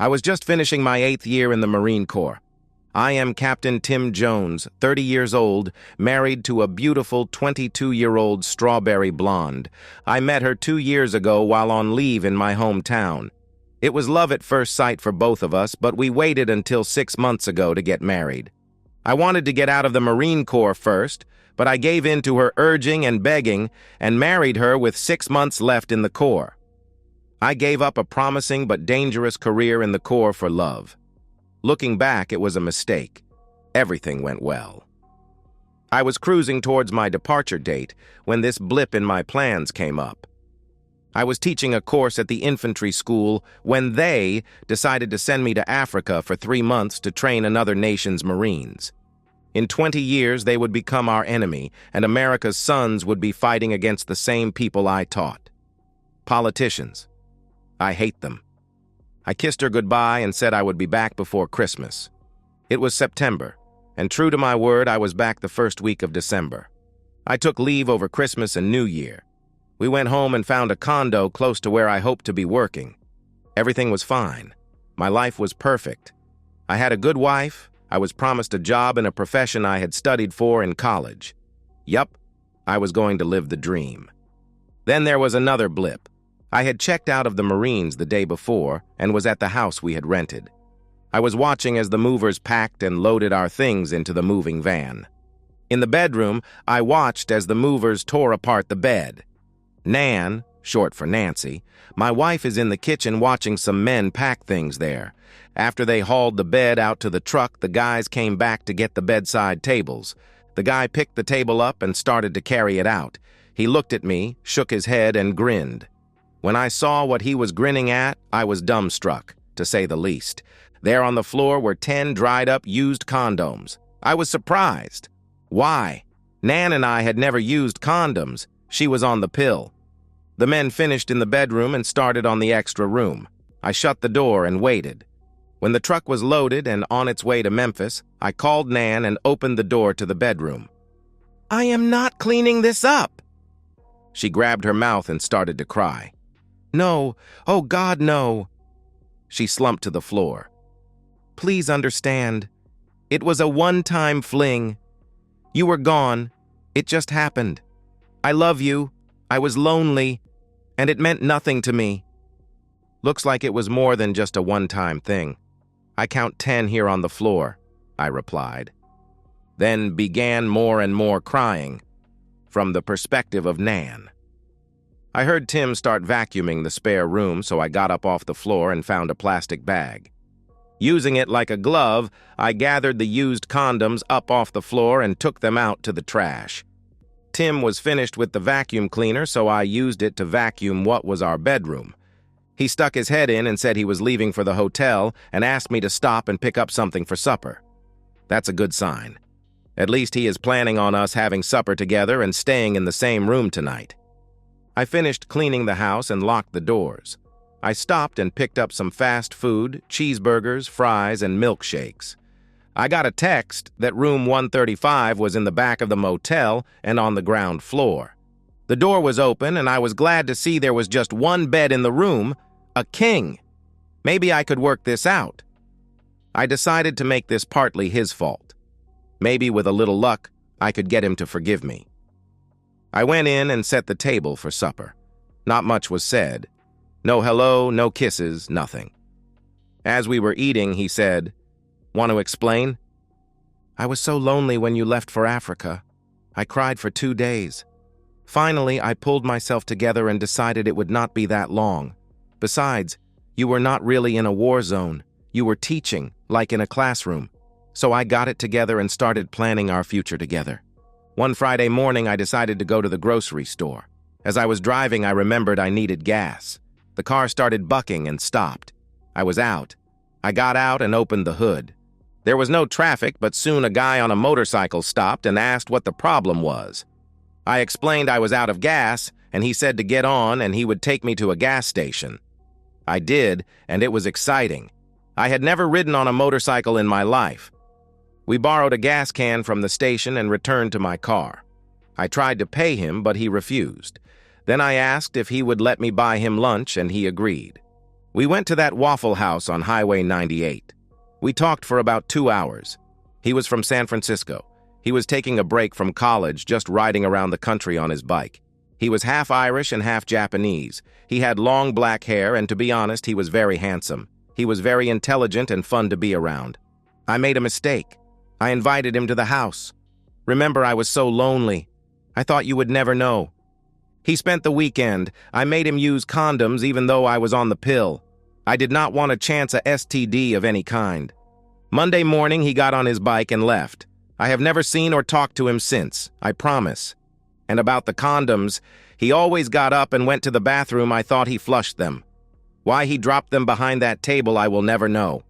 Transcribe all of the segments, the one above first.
I was just finishing my 8th year in the Marine Corps. I am Captain Tim Jones, 30 years old, married to a beautiful 22-year-old strawberry blonde. I met her 2 years ago while on leave in my hometown. It was love at first sight for both of us, but we waited until 6 months ago to get married. I wanted to get out of the Marine Corps first, but I gave in to her urging and begging and married her with 6 months left in the Corps. I gave up a promising but dangerous career in the Corps for love. Looking back, it was a mistake. Everything went well. I was cruising towards my departure date when this blip in my plans came up. I was teaching a course at the infantry school when they decided to send me to Africa for 3 months to train another nation's Marines. In 20 years, they would become our enemy, and America's sons would be fighting against the same people I taught. Politicians. I hate them. I kissed her goodbye and said I would be back before Christmas. It was September, and true to my word, I was back the first week of December. I took leave over Christmas and New Year. We went home and found a condo close to where I hoped to be working. Everything was fine. My life was perfect. I had a good wife. I was promised a job in a profession I had studied for in college. Yup, I was going to live the dream. Then there was another blip. I had checked out of the Marines the day before and was at the house we had rented. I was watching as the movers packed and loaded our things into the moving van. In the bedroom, I watched as the movers tore apart the bed. Nan, short for Nancy, my wife, is in the kitchen watching some men pack things there. After they hauled the bed out to the truck, the guys came back to get the bedside tables. The guy picked the table up and started to carry it out. He looked at me, shook his head, and grinned. When I saw what he was grinning at, I was dumbstruck, to say the least. There on the floor were 10 dried-up used condoms. I was surprised. Why? Nan and I had never used condoms. She was on the pill. The men finished in the bedroom and started on the extra room. I shut the door and waited. When the truck was loaded and on its way to Memphis, I called Nan and opened the door to the bedroom. "I am not cleaning this up." She grabbed her mouth and started to cry. "No, oh God, no." She slumped to the floor. "Please understand. It was a one-time fling. You were gone. It just happened. I love you. I was lonely, and it meant nothing to me." "Looks like it was more than just a one-time thing. I count 10 here on the floor," I replied. Then began more and more crying, from the perspective of Nan. I heard Tim start vacuuming the spare room, so I got up off the floor and found a plastic bag. Using it like a glove, I gathered the used condoms up off the floor and took them out to the trash. Tim was finished with the vacuum cleaner, so I used it to vacuum what was our bedroom. He stuck his head in and said he was leaving for the hotel and asked me to stop and pick up something for supper. That's a good sign. At least he is planning on us having supper together and staying in the same room tonight. I finished cleaning the house and locked the doors. I stopped and picked up some fast food, cheeseburgers, fries, and milkshakes. I got a text that room 135 was in the back of the motel and on the ground floor. The door was open, and I was glad to see there was just one bed in the room, a king. Maybe I could work this out. I decided to make this partly his fault. Maybe with a little luck, I could get him to forgive me. I went in and set the table for supper. Not much was said. No hello, no kisses, nothing. As we were eating, he said, "Want to explain? I was so lonely when you left for Africa. I cried for 2 days. Finally, I pulled myself together and decided it would not be that long. Besides, you were not really in a war zone. You were teaching, like in a classroom. So I got it together and started planning our future together. One Friday morning, I decided to go to the grocery store. As I was driving, I remembered I needed gas. The car started bucking and stopped. I was out. I got out and opened the hood. There was no traffic, but soon a guy on a motorcycle stopped and asked what the problem was. I explained I was out of gas, and he said to get on and he would take me to a gas station. I did, and it was exciting. I had never ridden on a motorcycle in my life. We borrowed a gas can from the station and returned to my car. I tried to pay him, but he refused. Then I asked if he would let me buy him lunch, and he agreed. We went to that Waffle House on Highway 98. We talked for about 2 hours. He was from San Francisco. He was taking a break from college, just riding around the country on his bike. He was half Irish and half Japanese. He had long black hair, and to be honest, he was very handsome. He was very intelligent and fun to be around. I made a mistake. I invited him to the house. Remember, I was so lonely. I thought you would never know. He spent the weekend. I made him use condoms even though I was on the pill. I did not want to chance a STD of any kind. Monday morning, he got on his bike and left. I have never seen or talked to him since, I promise. And about the condoms, he always got up and went to the bathroom. I thought he flushed them. Why he dropped them behind that table, I will never know.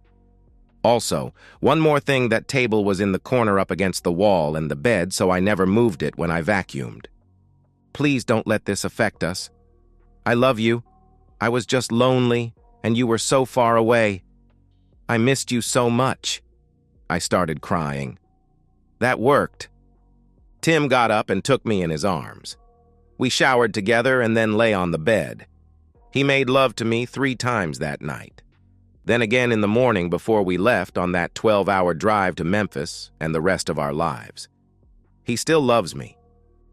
Also, one more thing, that table was in the corner up against the wall and the bed, so I never moved it when I vacuumed. Please don't let this affect us. I love you. I was just lonely, and you were so far away. I missed you so much. I started crying. That worked. Tim got up and took me in his arms. We showered together and then lay on the bed. He made love to me 3 times that night. Then again in the morning before we left on that 12-hour drive to Memphis and the rest of our lives. He still loves me.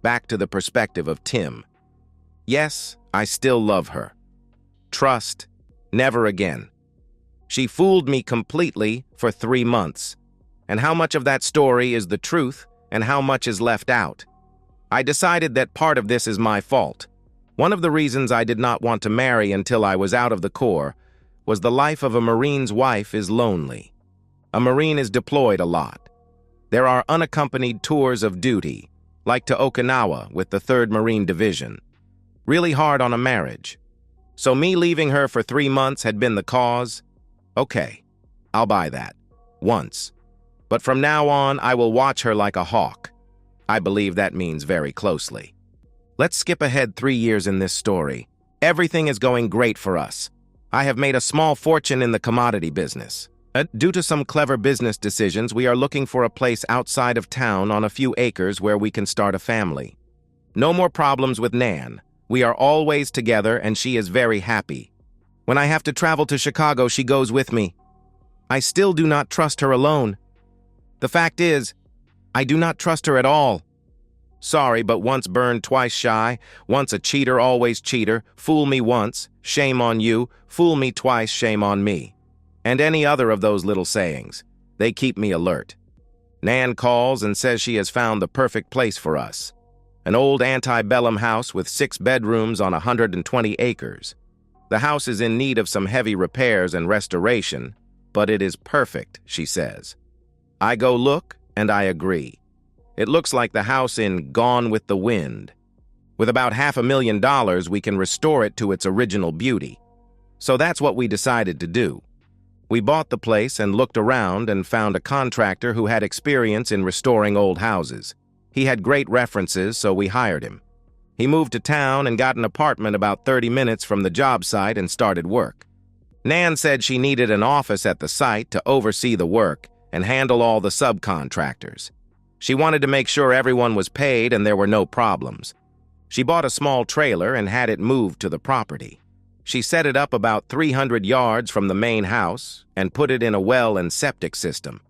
Back to the perspective of Tim. Yes, I still love her. Trust, never again. She fooled me completely for 3 months. And how much of that story is the truth and how much is left out? I decided that part of this is my fault. One of the reasons I did not want to marry until I was out of the Corps was the life of a Marine's wife is lonely. A Marine is deployed a lot. There are unaccompanied tours of duty, like to Okinawa with the 3rd Marine Division. Really hard on a marriage. So me leaving her for 3 months had been the cause? Okay, I'll buy that. Once. But from now on, I will watch her like a hawk. I believe that means very closely. Let's skip ahead 3 years in this story. Everything is going great for us. I have made a small fortune in the commodity business. Due to some clever business decisions, we are looking for a place outside of town on a few acres where we can start a family. No more problems with Nan. We are always together and she is very happy. When I have to travel to Chicago, she goes with me. I still do not trust her alone. The fact is, I do not trust her at all. Sorry, but once burned, twice shy. Once a cheater, always cheater. Fool me once, shame on you. Fool me twice, shame on me. And any other of those little sayings. They keep me alert. Nan calls and says she has found the perfect place for us. An old antebellum house with 6 bedrooms on 120 acres. The house is in need of some heavy repairs and restoration, but it is perfect, she says. I go look, and I agree. It looks like the house in Gone with the Wind. With about $500,000, we can restore it to its original beauty. So that's what we decided to do. We bought the place and looked around and found a contractor who had experience in restoring old houses. He had great references, so we hired him. He moved to town and got an apartment about 30 minutes from the job site and started work. Nan said she needed an office at the site to oversee the work and handle all the subcontractors. She wanted to make sure everyone was paid and there were no problems. She bought a small trailer and had it moved to the property. She set it up about 300 yards from the main house and put it in a well and septic system.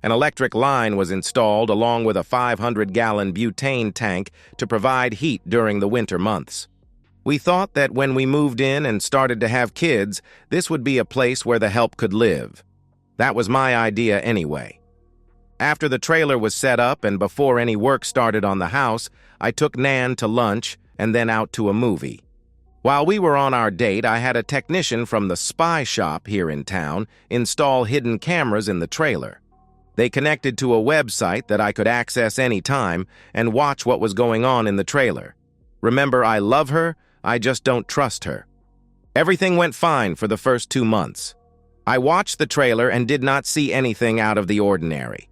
An electric line was installed along with a 500-gallon butane tank to provide heat during the winter months. We thought that when we moved in and started to have kids, this would be a place where the help could live. That was my idea anyway. After the trailer was set up and before any work started on the house, I took Nan to lunch and then out to a movie. While we were on our date, I had a technician from the spy shop here in town install hidden cameras in the trailer. They connected to a website that I could access any time and watch what was going on in the trailer. Remember, I love her, I just don't trust her. Everything went fine for the first 2 months. I watched the trailer and did not see anything out of the ordinary.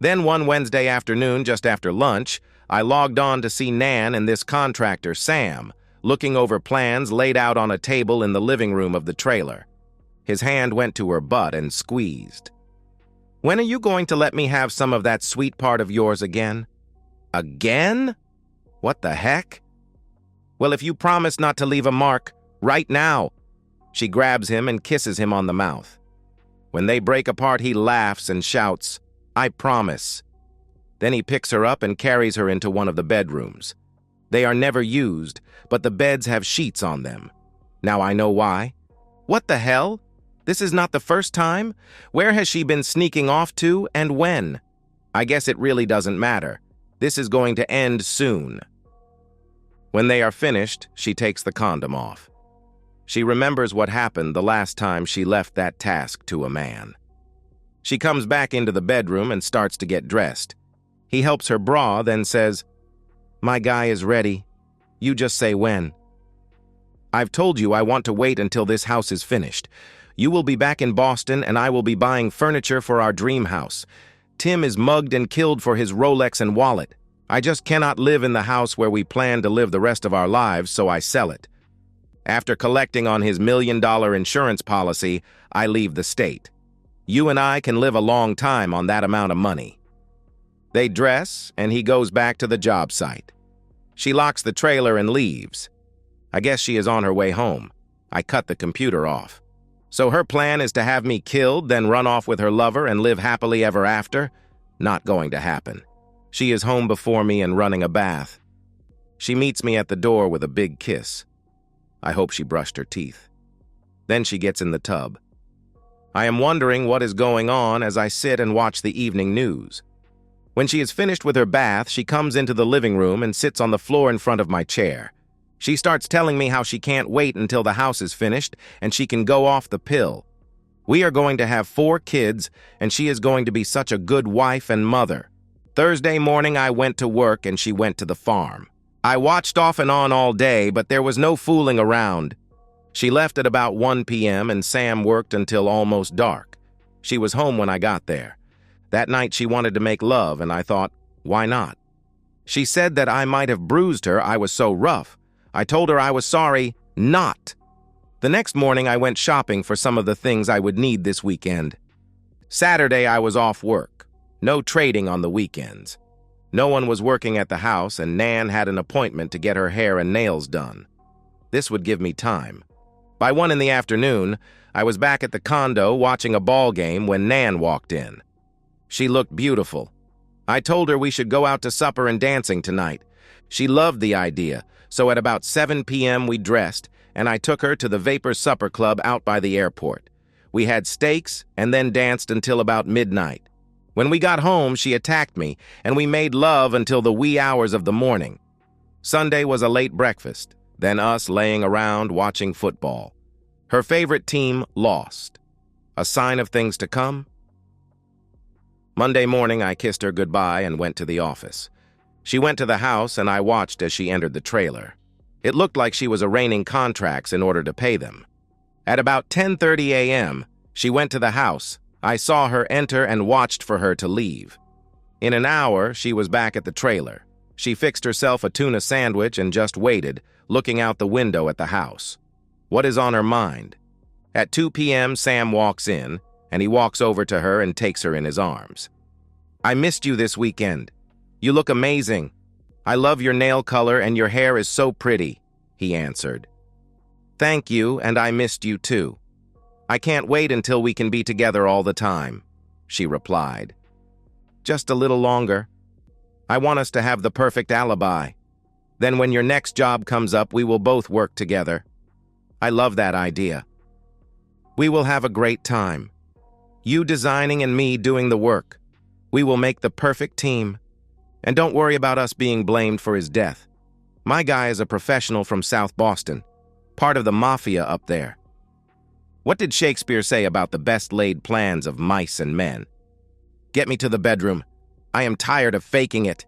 Then one Wednesday afternoon, just after lunch, I logged on to see Nan and this contractor, Sam, looking over plans laid out on a table in the living room of the trailer. His hand went to her butt and squeezed. When are you going to let me have some of that sweet part of yours again? Again? What the heck? Well, if you promise not to leave a mark, right now. She grabs him and kisses him on the mouth. When they break apart, he laughs and shouts, "I promise." Then he picks her up and carries her into one of the bedrooms. They are never used, but the beds have sheets on them. Now I know why. What the hell? This is not the first time? Where has she been sneaking off to and when? I guess it really doesn't matter. This is going to end soon. When they are finished, she takes the condom off. She remembers what happened the last time she left that task to a man. She comes back into the bedroom and starts to get dressed. He helps her bra, then says, "My guy is ready. You just say when." "I've told you I want to wait until this house is finished. You will be back in Boston and I will be buying furniture for our dream house. Tim is mugged and killed for his Rolex and wallet. I just cannot live in the house where we plan to live the rest of our lives, so I sell it. After collecting on his $1 million insurance policy, I leave the state. You and I can live a long time on that amount of money." They dress, and he goes back to the job site. She locks the trailer and leaves. I guess she is on her way home. I cut the computer off. So her plan is to have me killed, then run off with her lover and live happily ever after? Not going to happen. She is home before me and running a bath. She meets me at the door with a big kiss. I hope she brushed her teeth. Then she gets in the tub. I am wondering what is going on as I sit and watch the evening news. When she is finished with her bath, she comes into the living room and sits on the floor in front of my chair. She starts telling me how she can't wait until the house is finished and she can go off the pill. We are going to have 4 kids, and she is going to be such a good wife and mother. Thursday morning, I went to work and she went to the farm. I watched off and on all day, but there was no fooling around. She left at about 1 p.m. and Sam worked until almost dark. She was home when I got there. That night she wanted to make love, and I thought, why not? She said that I might have bruised her, I was so rough. I told her I was sorry, not. The next morning I went shopping for some of the things I would need this weekend. Saturday I was off work. No trading on the weekends. No one was working at the house, and Nan had an appointment to get her hair and nails done. This would give me time. By 1 in the afternoon, I was back at the condo watching a ball game when Nan walked in. She looked beautiful. I told her we should go out to supper and dancing tonight. She loved the idea, so at about 7 p.m. we dressed, and I took her to the Vapor Supper Club out by the airport. We had steaks and then danced until about midnight. When we got home, she attacked me, and we made love until the wee hours of the morning. Sunday was a late breakfast, then us laying around watching football. Her favorite team lost. A sign of things to come? Monday morning, I kissed her goodbye and went to the office. She went to the house, and I watched as she entered the trailer. It looked like she was arraigning contracts in order to pay them. At about 10:30 a.m., she went to the house. I saw her enter and watched for her to leave. In an hour, she was back at the trailer. She fixed herself a tuna sandwich and just waited, looking out the window at the house. What is on her mind? At 2 p.m., Sam walks in, and he walks over to her and takes her in his arms. "I missed you this weekend. You look amazing. I love your nail color and your hair is so pretty," he answered. "Thank you, and I missed you too. I can't wait until we can be together all the time," she replied. "Just a little longer. I want us to have the perfect alibi. Then when your next job comes up, we will both work together. I love that idea. We will have a great time. You designing and me doing the work. We will make the perfect team. And don't worry about us being blamed for his death. My guy is a professional from South Boston, part of the mafia up there. What did Shakespeare say about the best laid plans of mice and men? Get me to the bedroom. I am tired of faking it."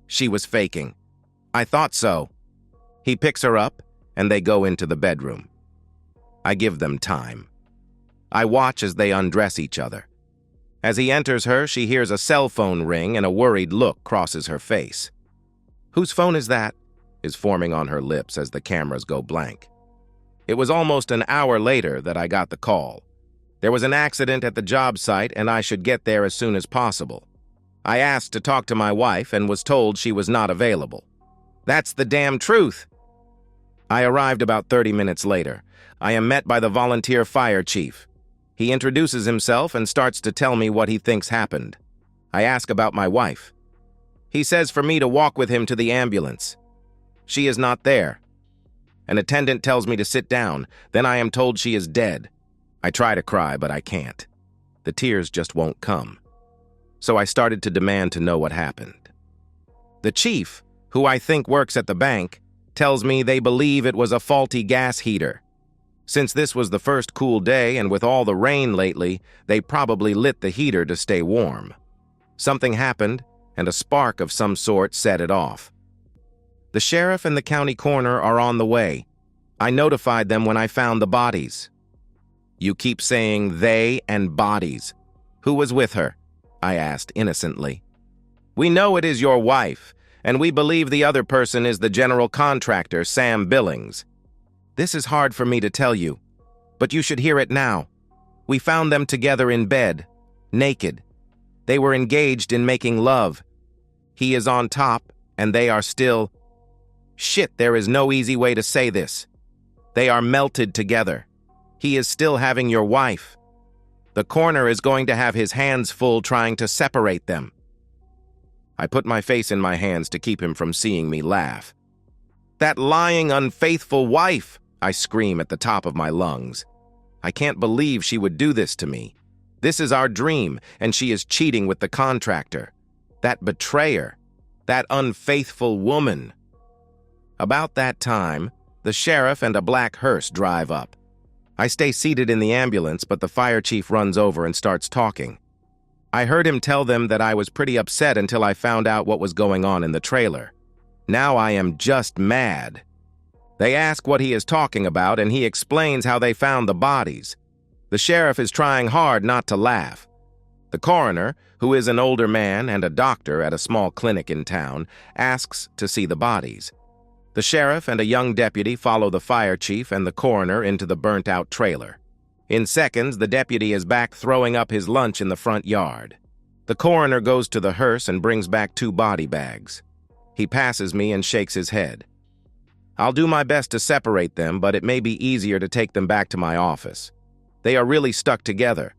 She was faking. I thought so. He picks her up, and they go into the bedroom. I give them time. I watch as they undress each other. As he enters her, she hears a cell phone ring and a worried look crosses her face. "Whose phone is that?" is forming on her lips as the cameras go blank. It was almost an hour later that I got the call. There was an accident at the job site and I should get there as soon as possible. I asked to talk to my wife and was told she was not available. "That's the damn truth." I arrived about 30 minutes later. I am met by the volunteer fire chief. He introduces himself and starts to tell me what he thinks happened. I ask about my wife. He says for me to walk with him to the ambulance. She is not there. An attendant tells me to sit down. Then I am told she is dead. I try to cry, but I can't. The tears just won't come. So I started to demand to know what happened. The chief, who I think works at the bank, tells me they believe it was a faulty gas heater. Since this was the first cool day and with all the rain lately, they probably lit the heater to stay warm. Something happened, and a spark of some sort set it off. The sheriff and the county coroner are on the way. I notified them when I found the bodies. You keep saying they and bodies. Who was with her? I asked innocently. We know it is your wife, and we believe the other person is the general contractor, Sam Billings. This is hard for me to tell you, but you should hear it now. We found them together in bed, naked. They were engaged in making love. He is on top, and they are still... Shit, there is no easy way to say this. They are melted together. He is still having your wife. The coroner is going to have his hands full trying to separate them. I put my face in my hands to keep him from seeing me laugh. That lying, unfaithful wife, I scream at the top of my lungs. I can't believe she would do this to me. This is our dream, and she is cheating with the contractor. That betrayer. That unfaithful woman. About that time, the sheriff and a black hearse drive up. I stay seated in the ambulance, but the fire chief runs over and starts talking. I heard him tell them that I was pretty upset until I found out what was going on in the trailer. Now I am just mad. They ask what he is talking about, and he explains how they found the bodies. The sheriff is trying hard not to laugh. The coroner, who is an older man and a doctor at a small clinic in town, asks to see the bodies. The sheriff and a young deputy follow the fire chief and the coroner into the burnt-out trailer. In seconds, the deputy is back throwing up his lunch in the front yard. The coroner goes to the hearse and brings back 2 body bags. He passes me and shakes his head. I'll do my best to separate them, but it may be easier to take them back to my office. They are really stuck together.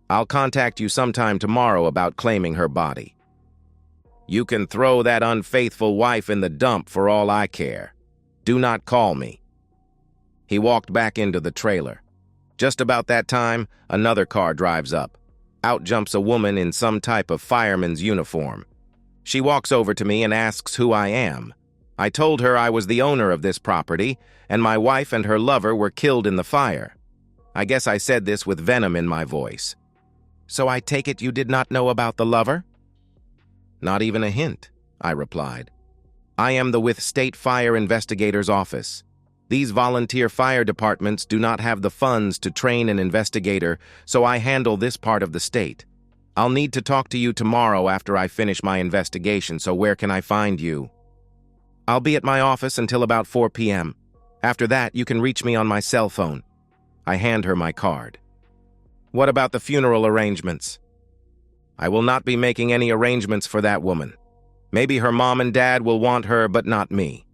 I'll contact you sometime tomorrow about claiming her body. You can throw that unfaithful wife in the dump for all I care. Do not call me. He walked back into the trailer. Just about that time, another car drives up. Out jumps a woman in some type of fireman's uniform. She walks over to me and asks who I am. I told her I was the owner of this property, and my wife and her lover were killed in the fire. I guess I said this with venom in my voice. So I take it you did not know about the lover? Not even a hint, I replied. I am with State Fire Investigator's office. These volunteer fire departments do not have the funds to train an investigator, so I handle this part of the state. I'll need to talk to you tomorrow after I finish my investigation, so where can I find you? I'll be at my office until about 4 p.m. After that, you can reach me on my cell phone. I hand her my card. What about the funeral arrangements? I will not be making any arrangements for that woman. Maybe her mom and dad will want her, but not me.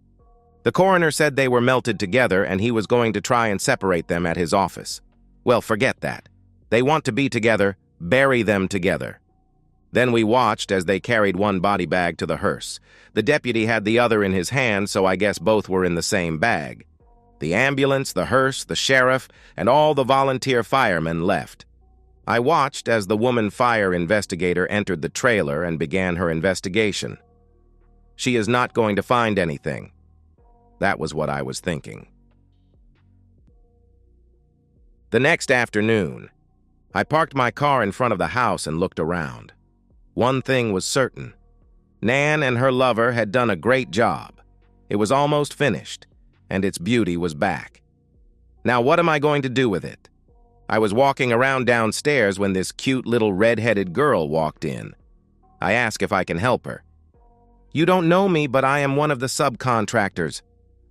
The coroner said they were melted together and he was going to try and separate them at his office. Well, forget that. They want to be together, bury them together. Then we watched as they carried one body bag to the hearse. The deputy had the other in his hand, so I guess both were in the same bag. The ambulance, the hearse, the sheriff, and all the volunteer firemen left. I watched as the woman fire investigator entered the trailer and began her investigation. She is not going to find anything. That was what I was thinking. The next afternoon, I parked my car in front of the house and looked around. One thing was certain. Nan and her lover had done a great job. It was almost finished, and its beauty was back. Now what am I going to do with it? I was walking around downstairs when this cute little red-headed girl walked in. I asked if I can help her. You don't know me, but I am one of the subcontractors.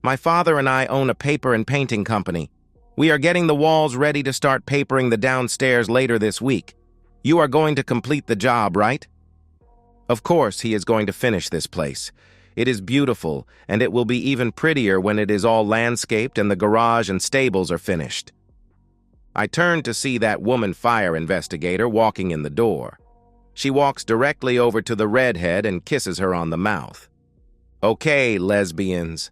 My father and I own a paper and painting company. We are getting the walls ready to start papering the downstairs later this week. You are going to complete the job, right? Of course, he is going to finish this place. It is beautiful, and it will be even prettier when it is all landscaped and the garage and stables are finished. I turned to see that woman fire investigator walking in the door. She walks directly over to the redhead and kisses her on the mouth. Okay, lesbians.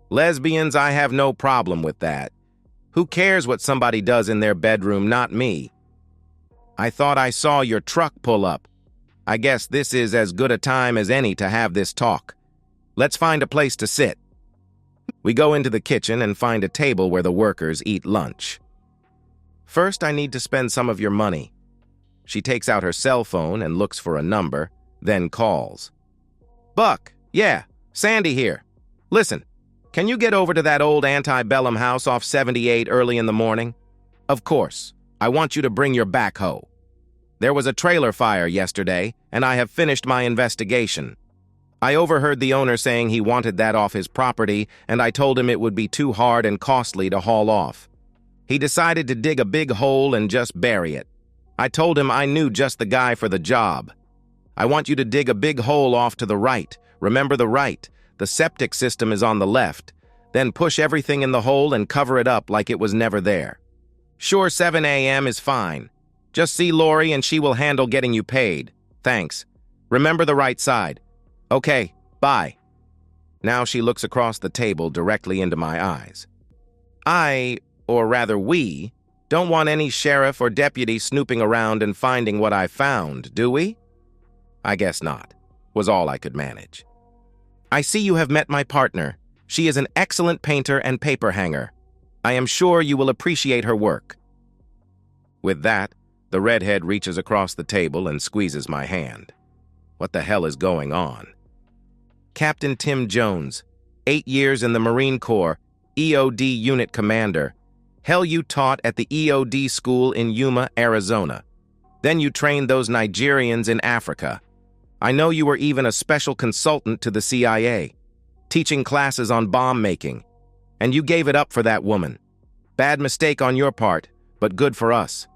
Lesbians, I have no problem with that. Who cares what somebody does in their bedroom, not me? I thought I saw your truck pull up. I guess this is as good a time as any to have this talk. Let's find a place to sit. We go into the kitchen and find a table where the workers eat lunch. First, I need to spend some of your money. She takes out her cell phone and looks for a number, then calls. Buck, yeah, Sandy here. Listen, can you get over to that old antebellum house off 78 early in the morning? Of course. I want you to bring your backhoe. There was a trailer fire yesterday, and I have finished my investigation. I overheard the owner saying he wanted that off his property, and I told him it would be too hard and costly to haul off. He decided to dig a big hole and just bury it. I told him I knew just the guy for the job. I want you to dig a big hole off to the right. Remember the right. The septic system is on the left. Then push everything in the hole and cover it up like it was never there. Sure, 7 a.m. is fine. Just see Lori and she will handle getting you paid. Thanks. Remember the right side. Okay, bye. Now she looks across the table directly into my eyes. Or rather we, don't want any sheriff or deputy snooping around and finding what I found, do we? I guess not, was all I could manage. I see you have met my partner. She is an excellent painter and paper hanger. I am sure you will appreciate her work. With that, the redhead reaches across the table and squeezes my hand. What the hell is going on? Captain Tim Jones, 8 years in the Marine Corps, EOD unit commander. Hell, you taught at the EOD school in Yuma, Arizona. Then you trained those Nigerians in Africa. I know you were even a special consultant to the CIA, teaching classes on bomb making. And you gave it up for that woman. Bad mistake on your part, but good for us.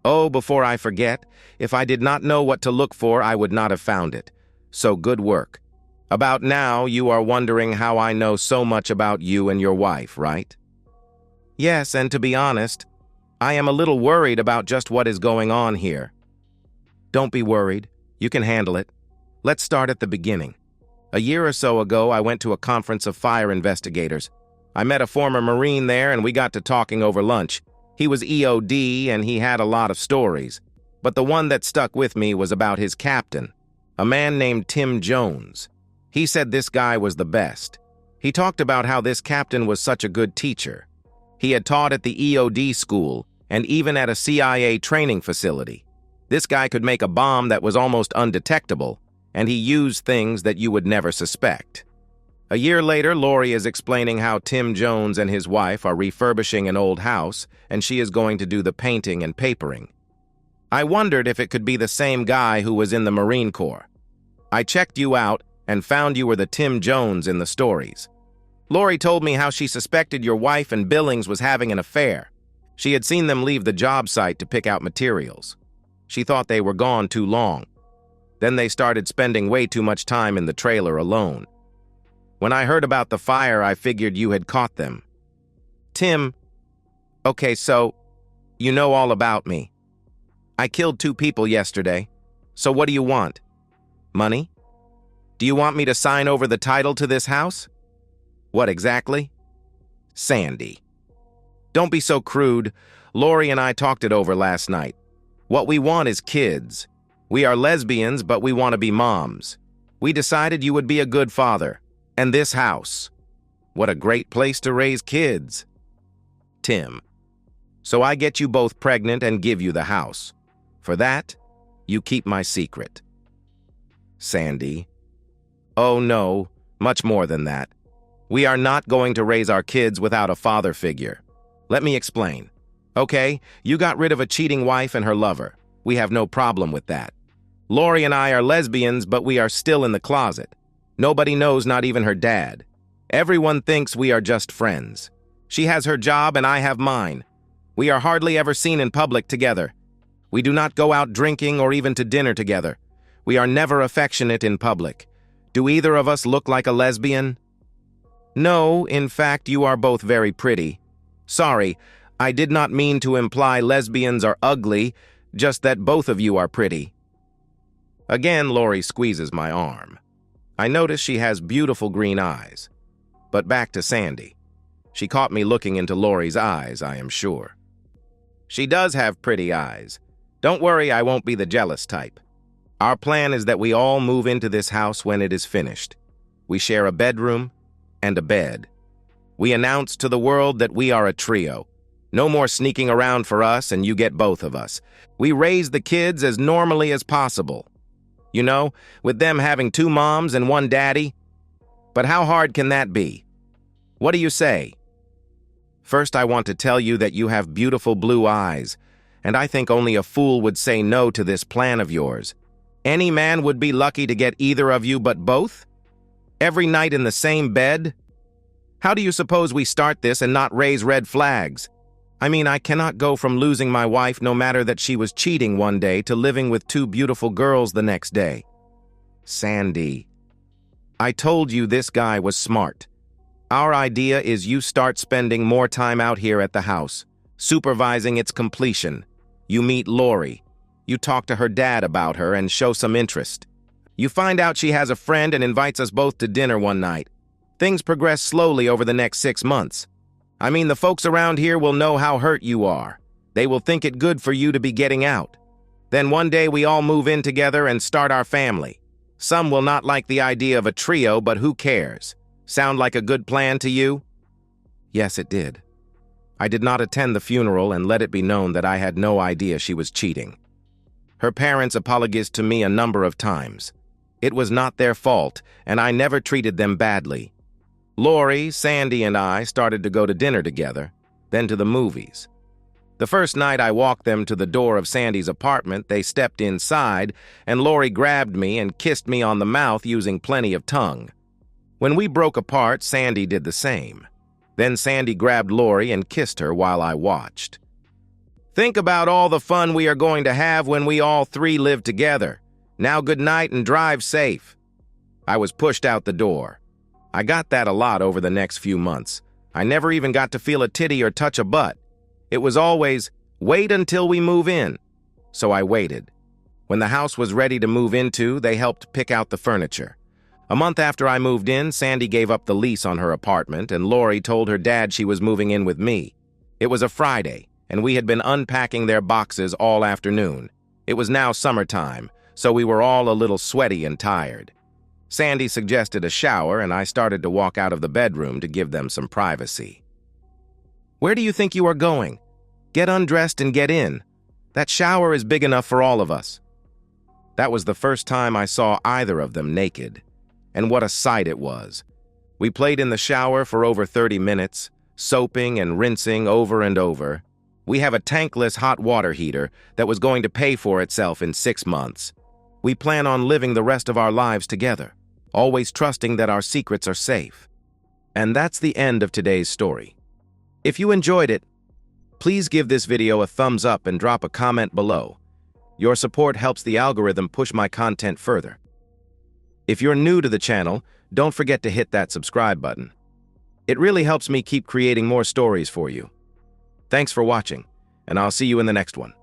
Oh, before I forget, if I did not know what to look for, I would not have found it. So good work. About now, you are wondering how I know so much about you and your wife, right? Yes, and to be honest, I am a little worried about just what is going on here. Don't be worried. You can handle it. Let's start at the beginning. A year or so ago, I went to a conference of fire investigators. I met a former Marine there and we got to talking over lunch. He was EOD and he had a lot of stories. But the one that stuck with me was about his captain, a man named Tim Jones. He said this guy was the best. He talked about how this captain was such a good teacher. He had taught at the EOD school and even at a CIA training facility. This guy could make a bomb that was almost undetectable, and he used things that you would never suspect. A year later, Lori is explaining how Tim Jones and his wife are refurbishing an old house, and she is going to do the painting and papering. I wondered if it could be the same guy who was in the Marine Corps. I checked you out and found you were the Tim Jones in the stories. Lori told me how she suspected your wife and Billings was having an affair. She had seen them leave the job site to pick out materials. She thought they were gone too long. Then they started spending way too much time in the trailer alone. When I heard about the fire, I figured you had caught them. Tim, okay, so you know all about me. I killed 2 people yesterday. So what do you want? Money? Do you want me to sign over the title to this house? What exactly? Sandy. Don't be so crude. Lori and I talked it over last night. What we want is kids. We are lesbians, but we want to be moms. We decided you would be a good father. And this house. What a great place to raise kids. Tim. So I get you both pregnant and give you the house. For that, you keep my secret. Sandy. Oh no, much more than that. We are not going to raise our kids without a father figure. Let me explain. Okay, you got rid of a cheating wife and her lover. We have no problem with that. Lori and I are lesbians, but we are still in the closet. Nobody knows, not even her dad. Everyone thinks we are just friends. She has her job and I have mine. We are hardly ever seen in public together. We do not go out drinking or even to dinner together. We are never affectionate in public. Do either of us look like a lesbian? No, in fact, you are both very pretty. Sorry, I did not mean to imply lesbians are ugly, just that both of you are pretty. Again, Lori squeezes my arm. I notice she has beautiful green eyes. But back to Sandy. She caught me looking into Lori's eyes, I am sure. She does have pretty eyes. Don't worry, I won't be the jealous type. Our plan is that we all move into this house when it is finished. We share a bedroom and a bed. We announce to the world that we are a trio. No more sneaking around for us and you get both of us. We raise the kids as normally as possible. You know, with them having 2 moms and 1 daddy. But how hard can that be? What do you say? First, I want to tell you that you have beautiful blue eyes, and I think only a fool would say no to this plan of yours. Any man would be lucky to get either of you but both? Every night in the same bed? How do you suppose we start this and not raise red flags? I mean, I cannot go from losing my wife no matter that she was cheating one day to living with 2 beautiful girls the next day. Sandy, I told you this guy was smart. Our idea is you start spending more time out here at the house, supervising its completion. You meet Lori. You talk to her dad about her and show some interest. You find out she has a friend and invites us both to dinner one night. Things progress slowly over the next 6 months. I mean, the folks around here will know how hurt you are. They will think it good for you to be getting out. Then one day we all move in together and start our family. Some will not like the idea of a trio, but who cares? Sound like a good plan to you? Yes, it did. I did not attend the funeral and let it be known that I had no idea she was cheating. Her parents apologized to me a number of times. It was not their fault, and I never treated them badly. Lori, Sandy, and I started to go to dinner together, then to the movies. The first night I walked them to the door of Sandy's apartment, they stepped inside, and Lori grabbed me and kissed me on the mouth using plenty of tongue. When we broke apart, Sandy did the same. Then Sandy grabbed Lori and kissed her while I watched. Think about all the fun we are going to have when we all 3 live together. Now good night and drive safe. I was pushed out the door. I got that a lot over the next few months. I never even got to feel a titty or touch a butt. It was always, wait until we move in. So I waited. When the house was ready to move into, they helped pick out the furniture. A month after I moved in, Sandy gave up the lease on her apartment, and Lori told her dad she was moving in with me. It was a Friday, and we had been unpacking their boxes all afternoon. It was now summertime, so we were all a little sweaty and tired. Sandy suggested a shower, and I started to walk out of the bedroom to give them some privacy. Where do you think you are going? Get undressed and get in. That shower is big enough for all of us. That was the first time I saw either of them naked. And what a sight it was. We played in the shower for over 30 minutes, soaping and rinsing over and over. We have a tankless hot water heater that was going to pay for itself in 6 months. We plan on living the rest of our lives together, always trusting that our secrets are safe. And that's the end of today's story. If you enjoyed it, please give this video a thumbs up and drop a comment below. Your support helps the algorithm push my content further. If you're new to the channel, don't forget to hit that subscribe button. It really helps me keep creating more stories for you. Thanks for watching, and I'll see you in the next one.